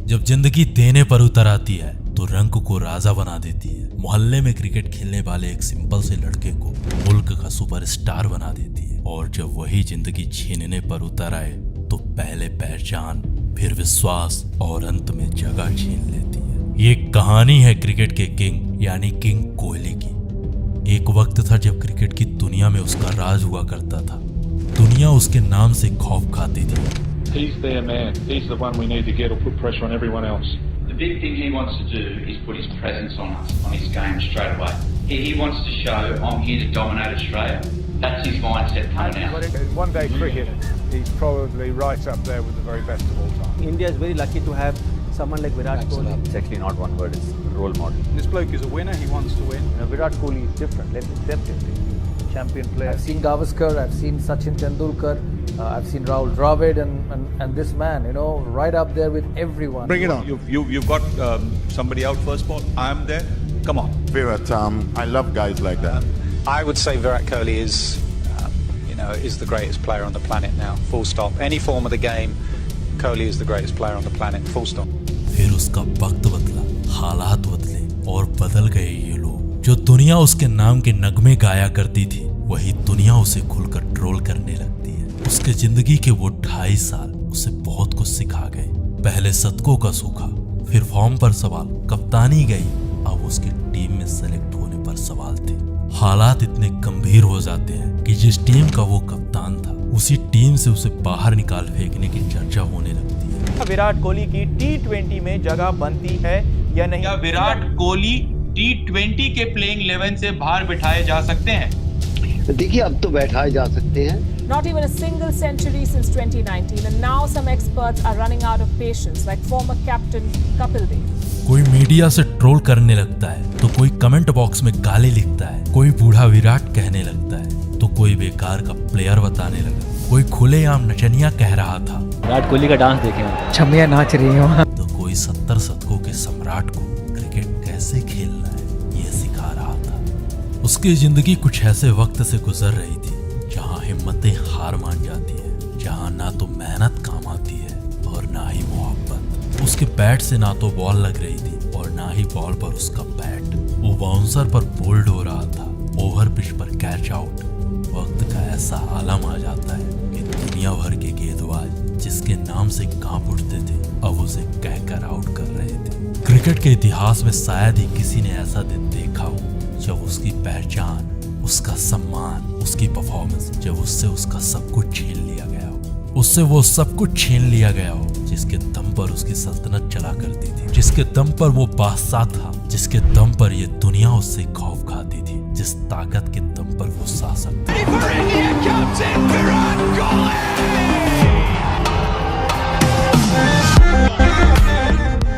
जब जिंदगी देने पर उतर आती है तो रंग को राजा बना देती है। मोहल्ले में क्रिकेट खेलने वाले एक सिंपल से लड़के को मुल्क का सुपरस्टार बना देती है। और जब वही जिंदगी छीनने पर उतर आए तो पहले पहचान, फिर विश्वास और अंत में जगह छीन लेती है। ये कहानी है क्रिकेट के किंग यानी किंग कोहली की। एक वक्त था जब क्रिकेट की दुनिया में उसका राज हुआ करता था। दुनिया उसके नाम से खौफ खाती थी। He's their man. He's the one we need to get or put pressure on everyone else. The big thing he wants to do is put his presence on us, on his game straight away. He wants to show, I'm here to dominate Australia. That's his mindset coming out. In one-day cricket, he's probably right up there with the very best of all time. India is very lucky to have someone like Virat Kohli. It's actually not one word, it's role model. This bloke is a winner, he wants to win. Virat Kohli is different, let's accept it. Champion player. I've seen Gavaskar, I've seen Sachin Tendulkar, I've seen Rahul Dravid and this man, you know, right up there with everyone. Bring it on. You've got somebody out first ball. I'm there. Come on. Virat, I love guys like that. I would say Virat Kohli is the greatest player on the planet now. Full stop. Any form of the game, Kohli is the greatest player on the planet. Full stop. फिर उसका वक्त बदला, हालात बदले और बदल गए ये लोग। जो दुनिया उसके नाम के नगमे गाया करती थी वही दुनिया उसे खुलकर ट्रोल करने लगती है। उसके जिंदगी के वो 2.5 साल उसे बहुत कुछ सिखा गए। पहले शतकों का सूखा, फिर फॉर्म पर सवाल, कप्तानी गई, अब उसकी टीम में सेलेक्ट होने पर सवाल थे। हालात इतने गंभीर हो जाते हैं कि जिस टीम का वो कप्तान था उसी टीम से उसे बाहर निकाल फेंकने की चर्चा होने लगती है। विराट कोहली की T20 में जगह बनती है या नहीं? क्या विराट कोहली T20 के प्लेइंग 11 से बाहर बिठाए जा सकते हैं? देखिए अब तो बैठाए जा सकते हैं। Not even a single century since 2019 and now some experts are running out of patience like former captain Kapil Dev. कोई मीडिया से ट्रोल करने लगता है तो कोई कमेंट बॉक्स में गाली लिखता है, कोई बूढ़ा विराट कहने लगता है तो कोई बेकार का प्लेयर बताने लगा, कोई खुलेआम नचनिया कह रहा था। विराट कोहली का डांस देखें, छमिया नाच रही हो। तो कोई 70 शतकों के सम्राट को क्रिकेट कैसे खेलना है ये सिखा रहा था। उसकी जिंदगी कुछ ऐसे वक्त से गुजर रही थी जहां हिम्मतें हार मान जाती है, जहां ना तो मेहनत काम आती है और ना ही मोहब्बत। उसके बैट से ना तो बॉल लग रही थी और ना ही बॉल पर उसका बैट। वो बाउंसर पर बोल्ड हो रहा था, ओवर पिच पर कैच आउट। वक्त का ऐसा आलम आ जाता है कि दुनिया भर के गेंदबाज जिसके नाम से कांप उठते थे अब उसे कहकर आउट कर रहे थे। क्रिकेट के इतिहास में शायद ही किसी ने ऐसा दिन देखा हो जब उसकी पहचान, उसका सम्मान, उसकी परफॉर्मेंस, जब उससे उसका सब कुछ छीन लिया गया हो। उससे वो सब कुछ छीन लिया गया हो जिसके दम पर उसकी सल्तनत चला करती थी, जिसके दम पर वो बादशाह था, जिसके दम पर ये दुनिया उससे खौफ खाती थी, जिस ताकत के दम पर वो शासक था।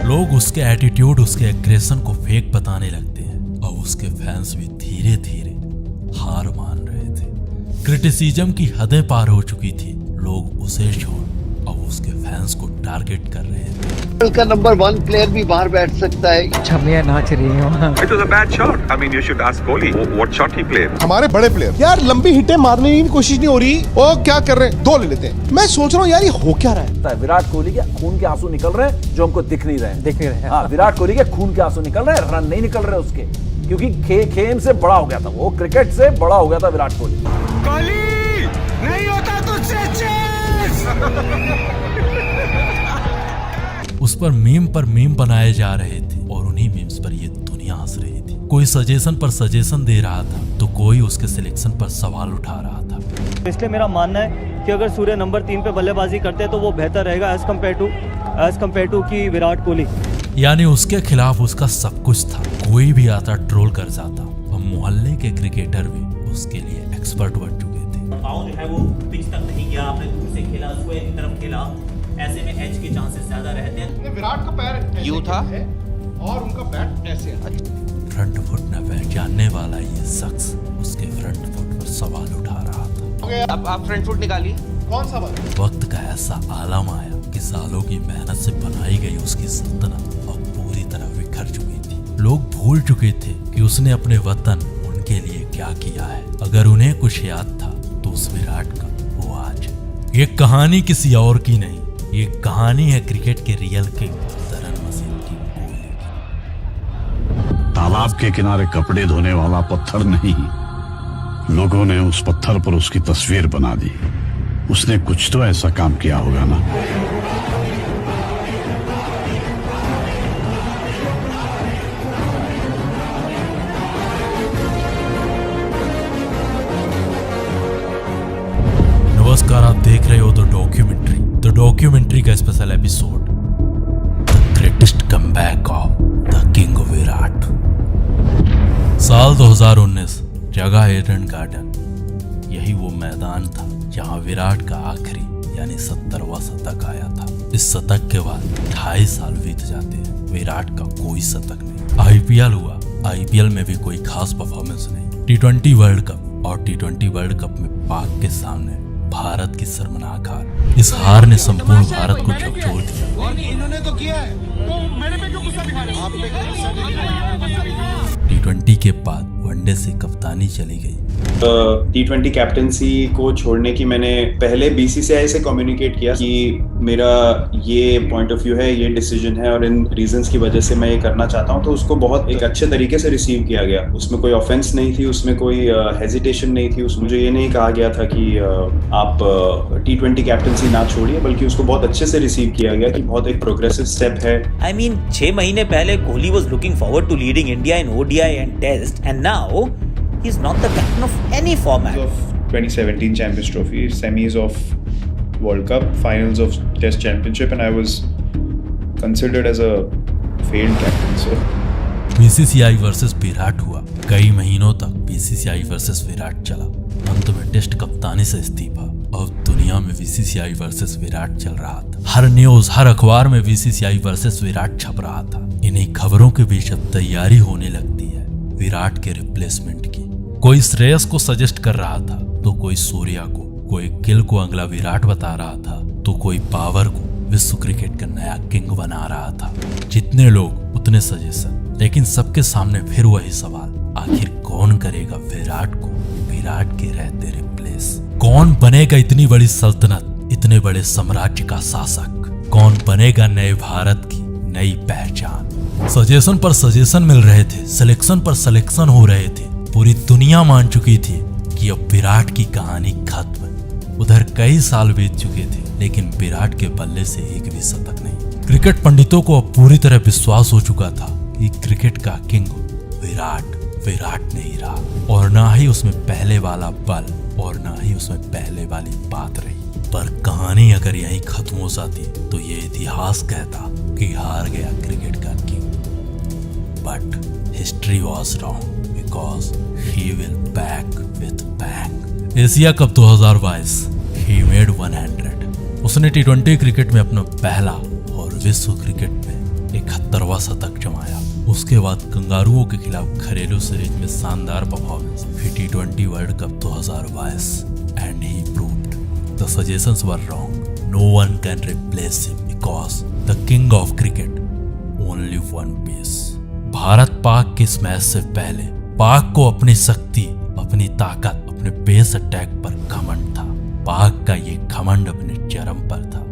लोग उसके एटीट्यूड, उसके एग्रेशन को फेक बताने लगते हैं। अब उसके फैंस भी धीरे धीरे हार मान रहे थे। क्रिटिसिज्म की हदें पार हो चुकी थी। लोग उसे छोड़ अब उसके फैंस को टारगेट कर रहे थे। का नंबर 1 प्लेयर भी बाहर बैठ सकता है। छमिया नाच रही हो। It was a bad shot. I mean, you should ask Kohli what shot he played. हमारे बड़े प्लेयर यार लंबी हिटें मारने की कोशिश नहीं हो रही। वो क्या कर रहे हैं? 2 ले लेते हैं। मैं सोच रहा हूँ यार ये हो क्या रहा है? विराट कोहली के खून के आंसू निकल रहे हैं जो हमको दिख नहीं रहे। हाँ, विराट कोहली के खून के आंसू निकल रहे हैं, रन नहीं निकल रहे उसके, क्योंकि खेम से बड़ा हो गया था वो, क्रिकेट से बड़ा हो गया था विराट कोहली। कोहली नहीं होता तुझसे उस पर मीम बनाए जा रहे थे और उन्हीं मीम्स पर ये दुनिया हंस रही थी। कोई सजेशन पर सजेशन दे रहा था तो कोई उसके सिलेक्शन पर सवाल उठा रहा था। इसलिए मेरा मानना है कि अगर सूर्य नंबर 3 पे बल्लेबाजी करते तो वो बेहतर रहेगा एज कम्पेयर टू की विराट कोहली। यानी उसके खिलाफ उसका सब कुछ था, कोई भी आता ट्रोल कर जाता। अब मोहल्ले के क्रिकेटर भी उसके लिए एक्सपर्ट बन चुके थे। पाँव जो है वो पिच तक नहीं गया, आपने दूर से खेला, स्क्वायर की तरफ खेला, ऐसे में एज के चांसेस ज्यादा रहते हैं। विराट का पैर यूं था और उनका बैट ऐसे है। फ्रंट फुट न पहचानने वाला ये शख्स उसके फ्रंट फुट पर सवाल उठा रहा था। अब आप फ्रंट फुट निकालिए। कौन सा बात? वक्त का ऐसा आलम आया कि सालों की मेहनत से बनाई गई उसकी सल्तनत अब पूरी तरह बिखर चुकी थी। लोग भूल चुके थे कि उसने अपने वतन, उनके लिए क्या किया है। अगर उन्हें कुछ याद था तो उस विराट का वो आज। ये कहानी किसी और की नहीं, ये कहानी है क्रिकेट के रियल किंग द तालाब के किनारे कपड़े धोने वाला पत्थर नहीं, लोगों ने उस पत्थर पर उसकी तस्वीर बना दी। उसने कुछ तो ऐसा काम किया होगा ना। नमस्कार, आप देख रहे हो द डॉक्यूमेंट्री का special episode, the greatest comeback of the king Virat. साल 2019, जगह ईडन गार्डन। यही वो मैदान था जहां विराट का आखिरी यानी 70वां शतक आया था। इस शतक के बाद 2.5 साल बीत जाते हैं, विराट का कोई शतक नहीं। आईपीएल हुआ, आईपीएल में भी कोई खास परफॉर्मेंस नहीं। T20 वर्ल्ड कप और T20 वर्ल्ड कप में पाक के सामने भारत की शर्मनाक हार। इस हार ने संपूर्ण भारत को झकझोर दिया। इन्होंने तो किया है, तो मेरे पे क्यों गुस्सा दिखा रहे हो? आप पे क्यों गुस्सा दिखा रहे हो? T20 के बाद वनडे से कप्तानी चली गई। T20 कैप्टनसी को छोड़ने की मैंने पहले BCCI से कम्युनिकेट किया कि मेरा ये पॉइंट ऑफ व्यू है, ये डिसीजन है और इन रीजंस की वजह से मैं ये करना चाहता हूँ। तो उसको बहुत एक अच्छे तरीके से रिसीव किया गया। उसमें कोई ऑफेंस नहीं थी, उसमें कोई हेजिटेशन नहीं थी। उसमें मुझे ये नहीं कहा गया था कि आप T20 कैप्टनसी ना छोड़िए, बल्कि उसको बहुत अच्छे से रिसीव किया गया कि बहुत एक प्रोग्रेसिव स्टेप है। I mean, 6 महीने पहले Kohli was looking forward to leading India in ODI and Test, and now he's not the captain of any format. Of 2017 Champions Trophy, semis of World Cup, finals of Test Championship, and I was considered as a failed captain. So BCCI versus Virat हुआ। कई महीनों तक BCCI versus Virat चला। अंत में test कप्तानी से इस्तीफा। अब दुनिया में BCCI वर्सेस विराट चल रहा था। हर न्यूज, हर अखबार में BCCI वर्सेस विराट छप रहा था। इन्हीं खबरों के बीच अब तैयारी होने लगती है विराट के रिप्लेसमेंट की। कोई श्रेयस को सजेस्ट कर रहा था, तो कोई सूर्या को, कोई गिल को अगला विराट बता रहा था, तो कोई पावर को विश्व क्रिकेट का नया किंग बना रहा था। जितने लोग उतने सजेशन, लेकिन सबके सामने फिर वही सवाल, आखिर कौन करेगा विराट को विराट के रहते रिप्लेस? कौन बनेगा इतनी बड़ी सल्तनत, इतने बड़े साम्राज्य का शासक? कौन बनेगा नए भारत की नई पहचान? सजेशन पर सजेशन मिल रहे थे, सिलेक्शन पर सिलेक्शन हो रहे थे। पूरी दुनिया मान चुकी थी कि अब विराट की कहानी खत्म। उधर कई साल बीत चुके थे, लेकिन विराट के बल्ले से एक भी शतक नहीं। क्रिकेट पंडितों को अब पूरी तरह विश्वास हो चुका था कि क्रिकेट का किंग विराट नहीं रहा, और ना ही उसमें पहले वाला बल और ना ही उसमें पहले वाली बात रही। पर कहानी अगर यहीं खत्म हो जाती तो ये इतिहास कहता कि हार गया क्रिकेट का king. But history was wrong because he will back with bang. Asia cup 2022, he made 100. उसने T20 क्रिकेट में अपना पहला और विश्व क्रिकेट में 71वां शतक जमाया। उसके बाद कंगारुओं के खिलाफ घरेलू सीरीज में शानदार परफॉर्मेंस, फिर T20 world cup 2022 and he proved the suggestions were wrong. No one can replace him because the king of cricket only one piece. Bharat Pak के इस मैच से पहले पाक को अपनी शक्ति, अपनी ताकत, अपने पेस अटैक पर घमंड था। पाक का ये घमंड अपने चरम पर था।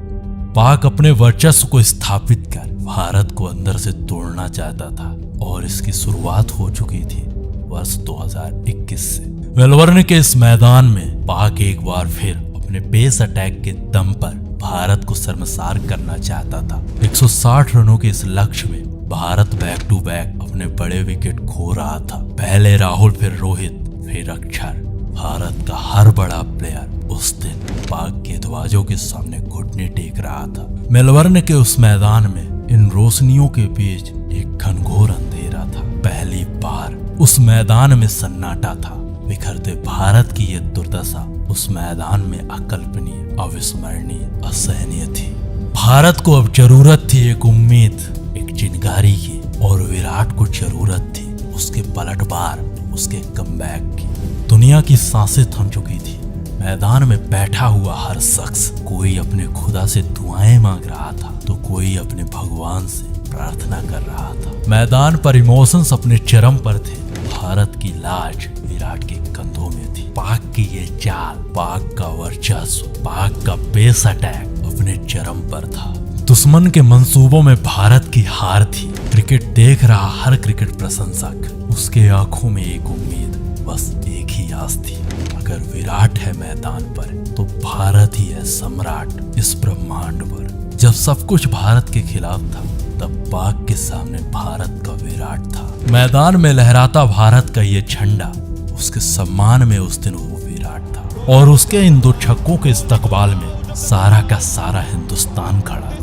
पाक अपने वर्चस्व को स्थापित कर भारत को अंदर से तोड़ना चाहता था, और इसकी शुरुआत हो चुकी थी वर्ष 2021 से। मेलबर्न के इस मैदान में पाक एक बार फिर अपने पेस अटैक के दम पर भारत को शर्मसार करना चाहता था। 160 रनों के इस लक्ष्य में भारत बैक टू बैक अपने बड़े विकेट खो रहा था। पहले राहुल, फिर रोहित, फिर अक्षर। भारत का हर बड़ा प्लेयर उस दिन पाक के दरवाजों के सामने घुटने टेक रहा था। मेलबर्न के उस मैदान में इन रोशनियों के बीच एक घनघोर अंधेरा था। पहली बार उस मैदान में सन्नाटा था। बिखरते भारत की ये दुर्दशा उस मैदान में अकल्पनीय, अविस्मरणीय, असहनीय थी। भारत को अब जरूरत थी एक उम्मीद, एक चिंगारी की, और विराट को जरूरत थी उसके पलटवार, उसके कमबैक की। दुनिया की सांसें थम चुकी थी। मैदान में बैठा हुआ हर शख्स, कोई अपने खुदा से दुआएं मांग रहा था, तो कोई अपने भगवान से प्रार्थना कर रहा था। मैदान पर इमोशंस अपने चरम पर थे। भारत की लाज विराट के कंधों में थी। पाक की ये चाल, पाक का वर्चस्व, पाक का पेस अटैक अपने चरम पर था। दुश्मन के मंसूबों में भारत की हार थी। क्रिकेट देख रहा हर क्रिकेट प्रशंसक, उसके आंखों में एक उम्मीद, बस एक ही आस थी, अगर विराट है मैदान पर तो भारत ही है सम्राट इस ब्रह्मांड पर। जब सब कुछ भारत के खिलाफ था तब पाक के सामने भारत का विराट था। मैदान में लहराता भारत का ये झंडा, उसके सम्मान में उस दिन वो विराट था। और उसके इन 2 छक्कों के इस्तकबाल में सारा का सारा हिंदुस्तान खड़ा था।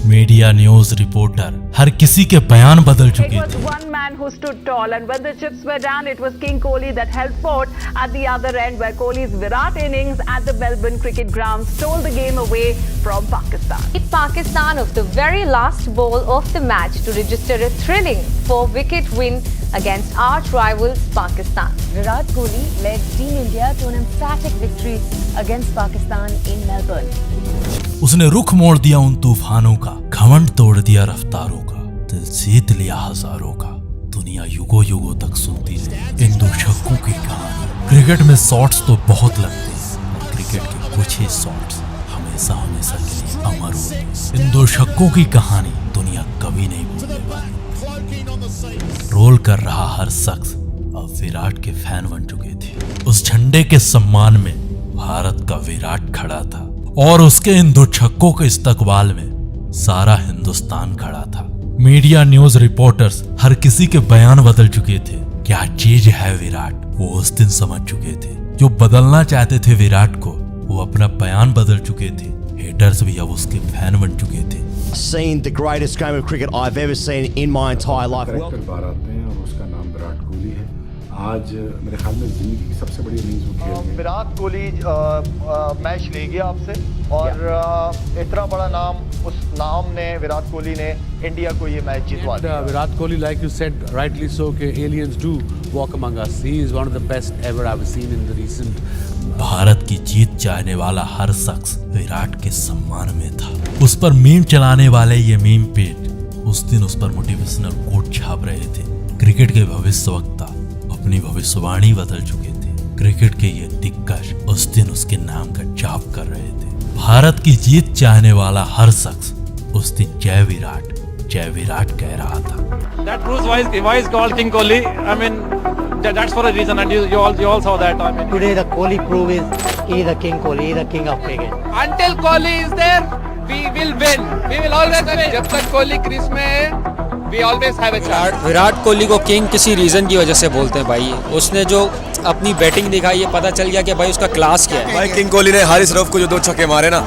मीडिया न्यूज रिपोर्टर हर किसी के बयान बदल चुके थे। One man who stood tall, and when the chips were down, it was King Kohli that held fort at the other end, where Kohli's Virat innings at the Melbourne Cricket Ground stole the game away from Pakistan. Pakistan of the very last ball of the match to register a thrilling 4-wicket win against arch rivals Pakistan. Virat Kohli led Team India to an emphatic victory against Pakistan in Melbourne. उसने रुख मोड़ दिया उन तूफानों का, घमंड तोड़ दिया रफ्तारों का, दिल जीत लिया हजारों का। दुनिया युगों युगों तक सुनती रही इन 2 छक्कों की कहानी। क्रिकेट में शॉट्स तो बहुत लगते हैं, क्रिकेट के कुछ ही शॉट्स हमेशा हमेशा के लिए अमर होते हैं। इन 2 छक्कों की कहानी दुनिया कभी नहीं भूलने वाली। रोल कर रहा हर शख्स अब विराट के फैन बन चुके थे। उस झंडे के सम्मान में भारत का विराट खड़ा था और उसके इन 2 छक्कों के इस्तकबाल में सारा हिंदुस्तान खड़ा था। मीडिया न्यूज रिपोर्टर्स हर किसी के बयान बदल चुके थे। क्या चीज है विराट, वो उस दिन समझ चुके थे। जो बदलना चाहते थे विराट को, वो अपना बयान बदल चुके थे। हेटर्स भी अब उसके फैन बन चुके थे। Seen the greatest game of cricket I've ever seen in my entire life. Bharat में और उसका नाम विराट कोहली है। आज मेरे ख्याल में जिंदगी की सबसे बड़ी इनिंग्स वो खेल रहे हैं। विराट कोहली मैच ले गया आपसे और इतना बड़ा नाम, उस नाम ने, विराट कोहली ने इंडिया को ये मैच जितवा दिया। Virat Kohli, like you said rightly so, कि aliens do walk among us. He is one of the best ever I've seen in the recent. Bharat की जीत चाहने वाला हर शख्स विराट के सम्मान में था। उस पर मीम चलाने वाले ये मीम पेज उस दिन उस पर मोटिवेशनल कोट छाप रहे थे। क्रिकेट के भविष्यवक्ता अपनी भविष्यवाणी बदल चुके थे। क्रिकेट के ये दिग्गज उस दिन उसके नाम का जाप कर रहे थे। भारत की जीत चाहने वाला हर शख्स उस दिन जय विराट कह रहा था। That proves why is called King Kohli. I mean, that's for a reason, and you all saw that. I mean, today the Kohli prove is he the King Kohli, he the king of cricket. Until Kohli is there, we will win. We will always win. जब तक Kohli crease में है, we always have a chance. Virat Kohli को king किसी reason की वजह से बोलते हैं भाई। उसने जो अपनी बैटिंग दिखाई है, पता चल गया कि भाई उसका क्लास क्या है। भाई किंग कोहली ने हारिस रऊफ को जो 2 छक्के मारे ना,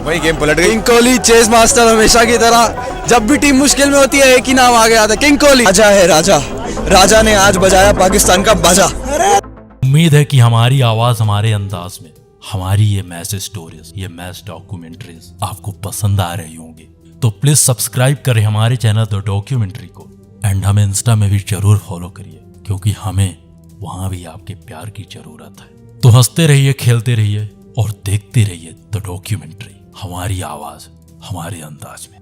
वही गेम पलट गई। किंग कोहली चेस मास्टर हमेशा की तरह, जब भी टीम मुश्किल में होती है एक ही नाम आगे आता है, किंग कोहली। राजा है राजा ने आज बजाया पाकिस्तान का बाजा। उम्मीद है कि हमारी आवाज, हमारे अंदाज में हमारी ये मैच स्टोरीज, ये मैच डॉक्यूमेंट्रीज आपको पसंद आ रही होंगी। तो प्लीज सब्सक्राइब करें हमारे चैनल द डॉक्यूमेंट्री को, एंड हमें इंस्टा में भी जरूर फॉलो करिए, क्योंकि हमें वहां भी आपके प्यार की जरूरत है। तो हंसते रहिए, खेलते रहिए और देखते रहिए द डॉक्यूमेंट्री, हमारी आवाज हमारे अंदाज में।